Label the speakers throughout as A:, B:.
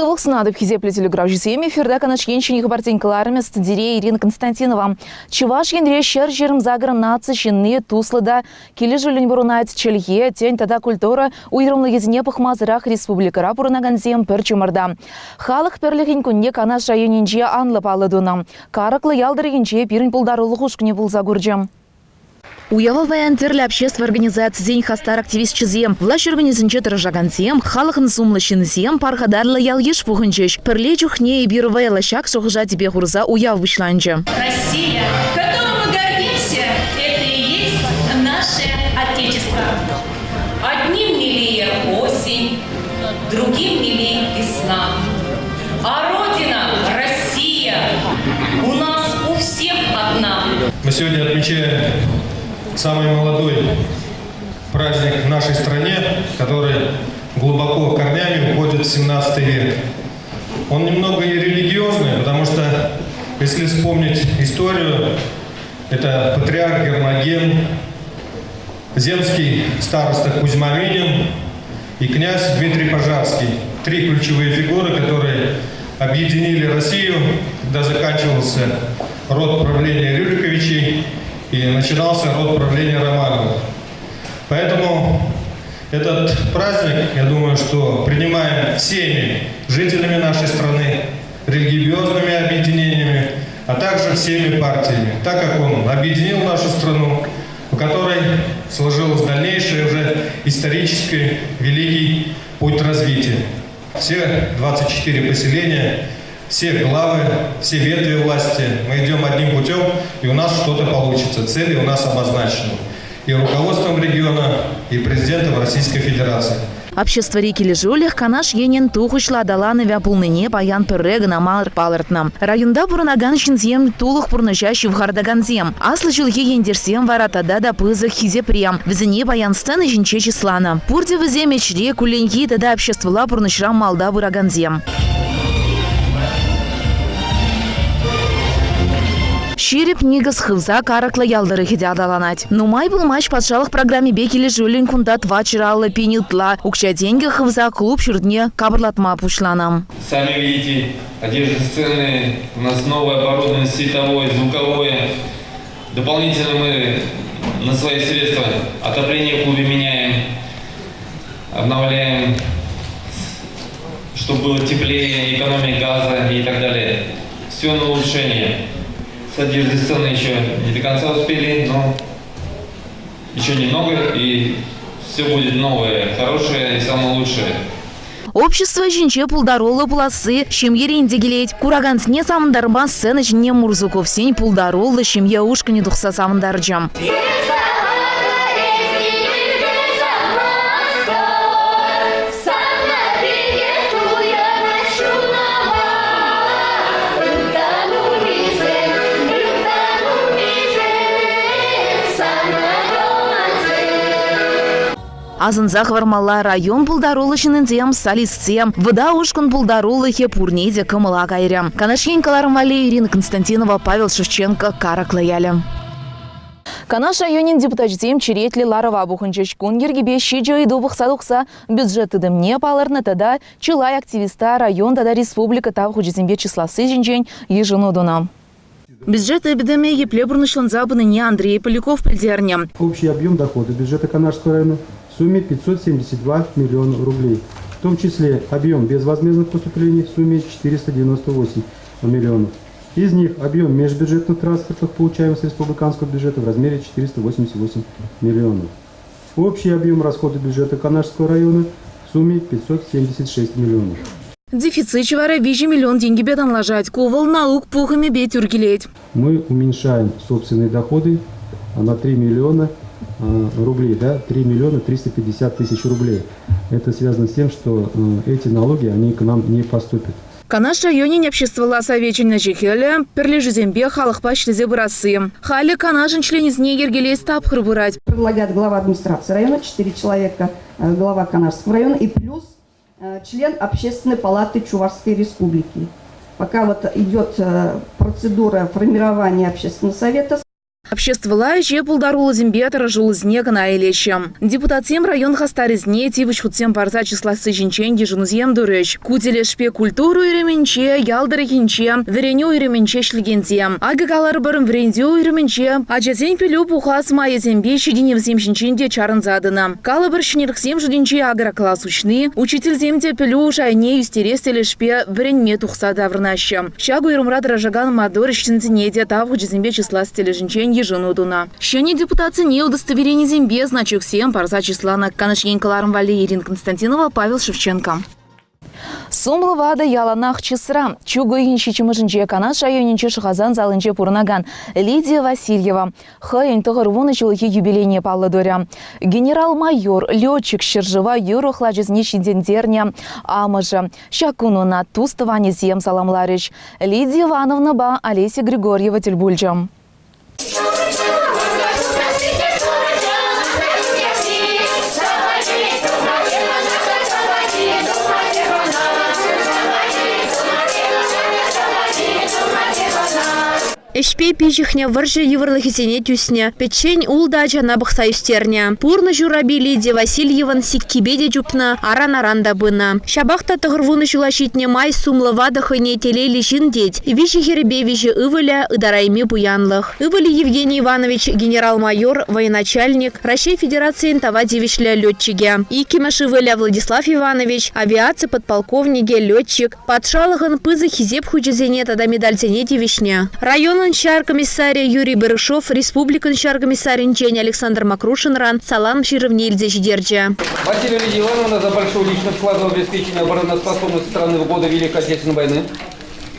A: Сывых снадоб хизепле телеграф-жесеми эфирда канашкенщиних партийкаларами стадире Ирина Константинова. Чуваш янре шер жерм загран нации щенные туслада кележулень бурунайт челье тень тада культура уйрымлы езне пахмазырах республикара пурнаганзем перчумарда. Халық перлихин кунне канаш районинче анлы палыдуна. Караклы ялдырыгинче пирин пулдарулы хушкуне булза гурджам. Уява ваянтерлі общество организации день хастар активист чизем. Власть организинче тражагансем, халахын сумлащинзем, пархадарлы ял еш пухынчеш. Перле чухне и бировая лощак сухжа тебе хурза уяв вышланче.
B: Россия, которой мы гордимся, это и есть наше Отечество. Одним милее осень, другим милее весна. А Родина, Россия, у нас у всех одна.
C: Мы сегодня отмечаем самый молодой праздник в нашей стране, который глубоко корнями уходит в 17 век. Он немного и религиозный, потому что, если вспомнить историю, это патриарх Гермоген, земский староста Кузьма Минин и князь Дмитрий Пожарский. Три ключевые фигуры, которые объединили Россию, когда заканчивался род правления Рюриковичей и начинался род правления Романовых. Поэтому этот праздник, я думаю, что принимаем всеми жителями нашей страны, религиозными объединениями, а также всеми партиями, так как он объединил нашу страну, у которой сложился дальнейший уже исторический великий путь развития. Все 24 поселения, все главы, все ветви власти, мы идем одним путем, и у нас что-то получится. Цели у нас обозначены. И руководством региона, и президентом Российской Федерации.
A: Общество реки Лежулях канаш енен тухушла даланы вяпулныне паян перрега на малыр палыртнам. Районда пурнаган шинзем тулых пурнажащий в гардаганзем. Аслышил ендерсем варатада да пыза хизепрем. Везене паян сцены жинче числана. Пурде везе мечре куленьи тада обществола пурнашрам малда бураганзем. Шереп нигас хывза каракла ялдары хидядаланать. Но май был матч подшалых программе Бекили Жулин кундат вачирала пинитла. Укча деньги хывза клуб чурдне кабрлатма пушланам.
D: Сами видите, одежда сцены, у нас новое оборудование световое, звуковое. Дополнительно мы на свои средства отопление в клубе меняем, обновляем, чтобы было теплее, экономия газа и так далее. Все на улучшение. С одеждой сцены еще не до конца успели, но еще немного, и все будет новое, хорошее и самое лучшее.
A: Общество жинче пулдарола пуласы, шемьери индигелеть. Кураганс не самандарба сцена не мурзуков сень пулдарола, шемья ушка не духса самандарджам. Азынзах вармалла район пулдарулы шинендем салисцем. Вода ушкан пулдарулы хе пурнеде камыла кайрям. Канашенькаларым вали Ирина Константинова, Павел Шевченко, Караклаяли. Канаш районин депутатждем черетли ларова бухынчеш кунгергебе шиджо и дубых садухса бюджеты дымне палырны тада чылай активиста район тада республика тав худжизембе числасы жинчень еженодуна. Бюджет эпидемии епле бурнышлан забыны не Андрей Поляков придерня.
E: Общий объем дохода бюджета Канашского района в сумме 572 миллиона рублей. В том числе объем безвозмездных поступлений в сумме 498 миллионов. Из них объем межбюджетных транспортов, получаемых с республиканского бюджета, в размере 488 миллионов. Общий объем расходов бюджета Канашского района в сумме 576 миллионов.
A: Дефицит чевара вижи миллион деньги бедан ложать, ковал налог пухами бить ургилеть.
E: Мы уменьшаем собственные доходы на 3 миллиона рублей, да, 3 миллиона 350 тысяч рублей. Это связано с тем, что эти налоги, они к нам не поступят.
A: Канаш районе обществовала совечень на Чехеле, перлежи зембе халах пачлизе бурасы. Хали канашен член из негергелей стап хрбурать.
F: Предлагает глава администрации района, 4 человека, глава Канашского района и плюс член Общественной палаты Чувашской республики. Пока вот идет процедура формирования общественного совета.
A: Обществовала же пулдарулы зембетара жулызне гана элещем. Депутатсем район хастаризне тивыч хутсем парза числасы жинченги жунузем дурыш. Кутелешпе культуру иременче, ялдырыхинче, вереню иременче шлигензем. Агакалар барым врендю иременче, ачазен пелю пухас майя зембе щедине взем шинченде чарын задына. Калабар шинерхсем жудинче агракласс учны, учитель земде пелю шайне юстерестелешпе вренме тухса даврнащем. Щагу ирумрад ражаган мадорыш синцинеде тавгу жезембе числасы тележинченги женудуна. Щене депутации не удостоверение зембе значок 7 парза числа на канашгенькаларм вали Ирина Константинова, Павел Шевченко. Сумлывада яланах чисра. Чугуинчи чимышинче канаш районинче шахазан залынче пурнаган Лидия Васильева. Хайын тығырвуны жылығы юбилейне палладоря. Генерал-майор, летчик Щержева юру хладжизне шиндендерне амыжы. Шакунуна тустыване зем саламларыч. Лидия Ивановна ба Олеся Григорьева тельбульджам.
G: Эшпе пичихне варжы еврлыхисене тюсне. Печень улда жанабых саюстерне. Пурны жураби Лидия Васильеван сиккибеде жупна аран-аранда бына. Шабахта тығырвуны жулашитне май сумлы вадахыне телейли жиндеть. Виші херебе виші ывыля ыдарайме буянлых. Ывыли Евгений Иванович, генерал-майор, военачальник, Россия Федерации тавадевишля летчиге. Икимеш ывыля Владислав Иванович, авиация подполковнике, летчик. Подшалыгын пызы хизеп худжизене тада медальтене девишне. Район шар-комиссария Юрий Барышов, республикан шар-комиссарин Чень Александр Макрушин ран салам шировне Ильдзеждерджа.
H: Василия Лидия Ивановна за большой личный вклад в обеспечение обороноспособности страны в годы Великой Отечественной войны,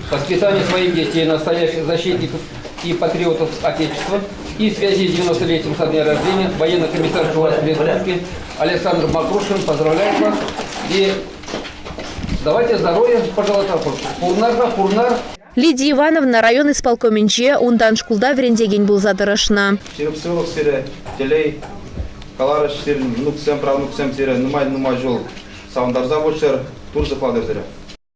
H: воспитание своих детей, настоящих защитников и патриотов Отечества и в связи с 90-летием со дня рождения военный комиссар Чувашской Республики Александр Макрушин. Поздравляю вас и давайте здоровья, пожалуйста, Пурнар.
G: Лидия Ивановна район исполкоменче ундан шкулда врендеген был задырышна.
I: Черепсылық сері, телей, каларыш серін, нуксем, правнуксем сері, нумай жол, сауындарза бөлшер, турзы палдыр зері.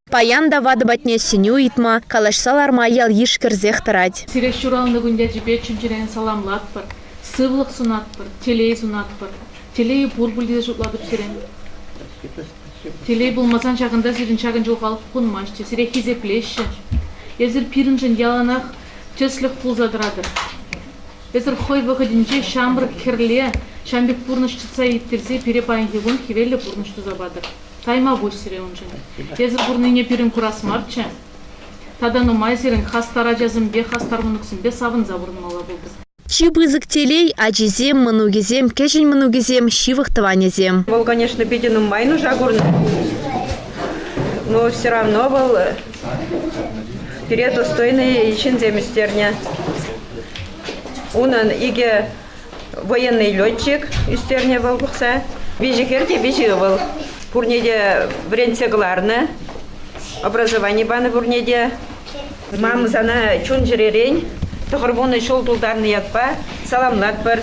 G: Паянда вады батне синю итма, калашсалар маял ешкерзех тарать.
J: Сирек шуралны күнде жібе чүнчерен саламлат бір, сывлық сунат бір, телей сунат бір, телей бурбулде жұтладып сирен. Телей болмасан шағында сирен шағын жол қалып құнмашты, сирек хизеплеші. Езір пирінжен яланақ төслік пул задырадыр. Езір хой выходинче шамбыр керле, шамбек пурныш чыца еттерзе перепайын хевун хевелі пурныш тузабадыр. Тайма бош сире унжен. Езір пурныне пирін курас марча. Тадан умай сирен хастара жазымбе, хастармынықсымбе савын забырнымала болды.
G: Чибызык телей, аджизем, манугизем, кешень манугизем, шивых таванезем.
K: Был, конечно, беден умайну жагурн, но все равно был перед достойный ичин земестерня. Унан иге военный летчик истерня был бухса. Бежикерте бежи был. Пурнеде вренцегларны. Образование баны пурнеде. Мамзана чунжерерень. Тұғырбуны шол тұлдарны ятпа. Саламлат бір.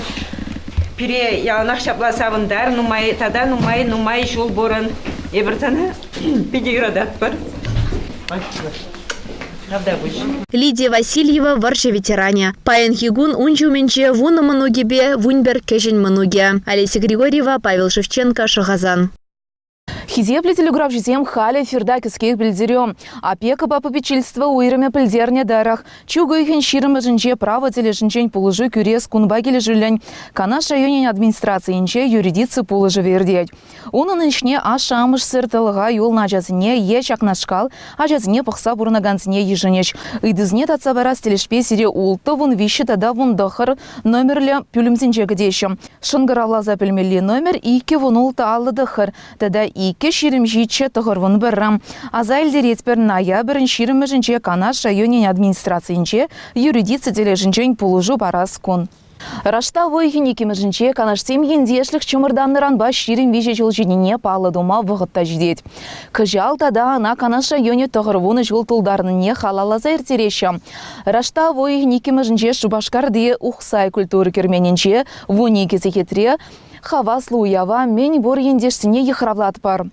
K: Пире яланақ шапла савындар. Нумай тада нумай шол борын. Ебіртаны педиградат бір.
G: Лидия Васильева варжа ветеране. Паян хигун унчуменче вуна манугебе вуньбер кежень мануге. Олеся Григорьева, Павел Шевченко, Шахазан.
A: Хизеплетелю графжизем хали фердакиских бельдерем. Опека по попечительству уйраме пельдерне дарах. Чугу ихен ширым жинче право тележинчень положи кюрес кунбагели жилень. Канаш районе администрации инче юридицы положи вердеть. Он нынешне ашамыш сыртылыга юл на жазне ечак нашкал, а жазне пахса бурнаганцне еженеч. Идызне татсабара стелешпе сире улты вун виши тада вун дохар номерле пюлемзинче гдещем. Шынгаравлаза пельмелли номер ике вун улты аллы дохар. Тада ике ширим житче тұғырвын біррам. Азайлдерет бір ноябрін ширим жінче Канаш районе администрациинче юридицы тележінчен положу барас кун. Рашта войхин екемежінче Канаш семген дешлік чымырданныран баш ширим веже жол жиніне палы дома вғытта жидет. Кыжал тада ана Канаш районе тұғырвуны жол тұлдарныне халалаза ертереші. Рашта войхин екемежінче Шубашкарде ұқсай культуры керменінче вуни кезекетре хаваслы уява мен бор ендешсіне ехравлат пар.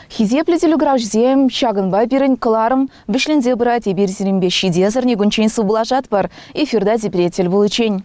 A: Хизеплетелю гражзем шагынбай пирен кыларым вишлензе брать и берсерим бешиде зарне гунчен сублажат пар эфирда депретель булычень.